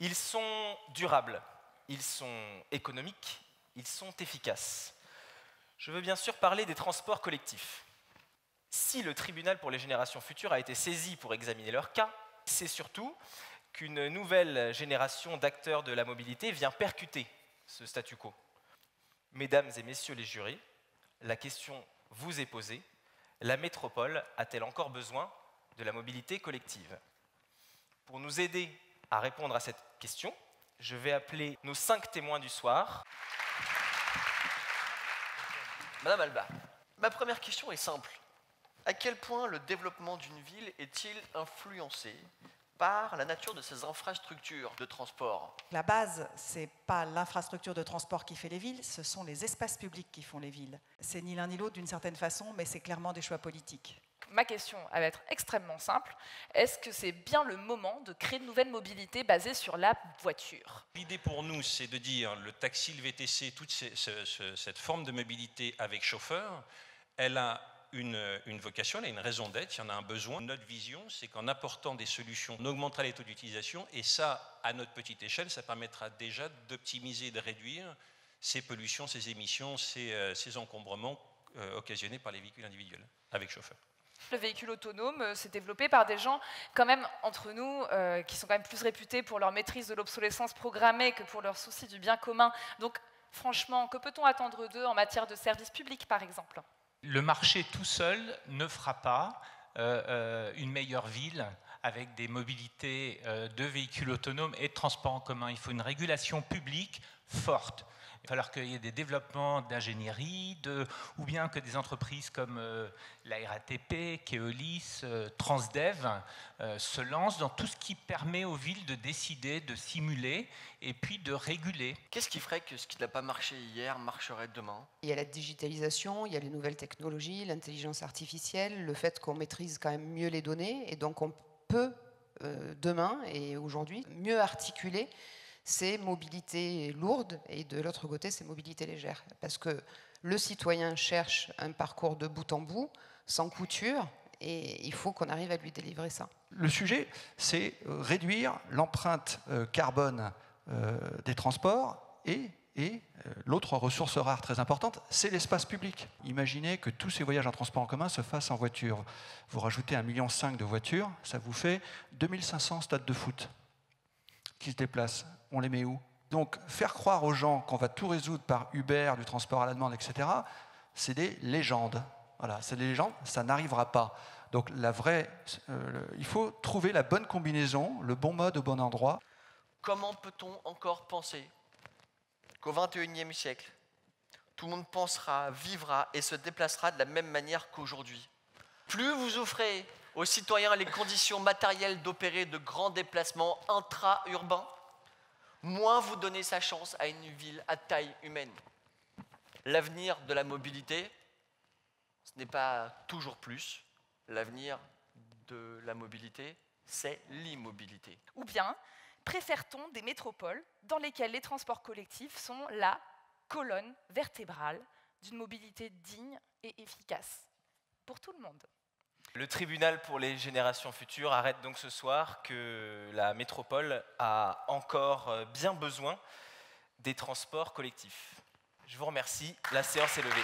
Ils sont durables, ils sont économiques, ils sont efficaces. Je veux bien sûr parler des transports collectifs. Si le tribunal pour les générations futures a été saisi pour examiner leur cas, c'est surtout qu'une nouvelle génération d'acteurs de la mobilité vient percuter ce statu quo. Mesdames et messieurs les jurys, la question vous est posée. La métropole a-t-elle encore besoin de la mobilité collective? Pour nous aider à répondre à cette question, je vais appeler nos 5 témoins du soir. Madame Alba, ma première question est simple. À quel point le développement d'une ville est-il influencé par la nature de ses infrastructures de transport? La base, ce n'est pas l'infrastructure de transport qui fait les villes, ce sont les espaces publics qui font les villes. C'est ni l'un ni l'autre d'une certaine façon, mais c'est clairement des choix politiques. Ma question elle va être extrêmement simple. Est-ce que c'est bien le moment de créer de nouvelles mobilités basées sur la voiture? L'idée pour nous, c'est de dire le taxi, le VTC, toute cette forme de mobilité avec chauffeur, elle a une vocation, elle a une raison d'être, il y en a un besoin. Notre vision, c'est qu'en apportant des solutions, on augmentera les taux d'utilisation et ça, à notre petite échelle, ça permettra déjà d'optimiser et de réduire ces pollutions, ces émissions, ces encombrements occasionnés par les véhicules individuels avec chauffeur. Le véhicule autonome s'est développé par des gens, quand même, entre nous, qui sont quand même plus réputés pour leur maîtrise de l'obsolescence programmée que pour leur souci du bien commun. Donc, franchement, que peut-on attendre d'eux en matière de services publics, par exemple? Le marché tout seul ne fera pas une meilleure ville avec des mobilités de véhicules autonomes et de transports en commun. Il faut une régulation publique forte. Il va falloir qu'il y ait des développements d'ingénierie, ou bien que des entreprises comme la RATP, Keolis, Transdev se lancent dans tout ce qui permet aux villes de décider, de simuler et puis de réguler. Qu'est-ce qui ferait que ce qui n'a pas marché hier marcherait demain? Il y a la digitalisation, il y a les nouvelles technologies, l'intelligence artificielle, le fait qu'on maîtrise quand même mieux les données et donc on peut demain et aujourd'hui mieux articuler ces mobilités lourdes et de l'autre côté ces mobilités légères. Parce que le citoyen cherche un parcours de bout en bout, sans couture, et il faut qu'on arrive à lui délivrer ça. Le sujet, c'est réduire l'empreinte carbone des transports et l'autre ressource rare très importante, c'est l'espace public. Imaginez que tous ces voyages en transport en commun se fassent en voiture. Vous rajoutez 1,5 million de voitures, ça vous fait 2500 stades de foot qui se déplacent. On les met où? Donc, faire croire aux gens qu'on va tout résoudre par Uber, du transport à la demande, etc., c'est des légendes. Voilà, c'est des légendes, ça n'arrivera pas. Donc, il faut trouver la bonne combinaison, le bon mode au bon endroit. Comment peut-on encore penser qu'au XXIe siècle, tout le monde pensera, vivra et se déplacera de la même manière qu'aujourd'hui? Plus vous offrez aux citoyens les conditions matérielles d'opérer de grands déplacements intra-urbains, moins vous donnez sa chance à une ville à taille humaine. L'avenir de la mobilité, ce n'est pas toujours plus. L'avenir de la mobilité, c'est l'immobilité. Ou bien, préfère-t-on des métropoles dans lesquelles les transports collectifs sont la colonne vertébrale d'une mobilité digne et efficace pour tout le monde? Le tribunal pour les générations futures arrête donc ce soir que la métropole a encore bien besoin des transports collectifs. Je vous remercie, la séance est levée.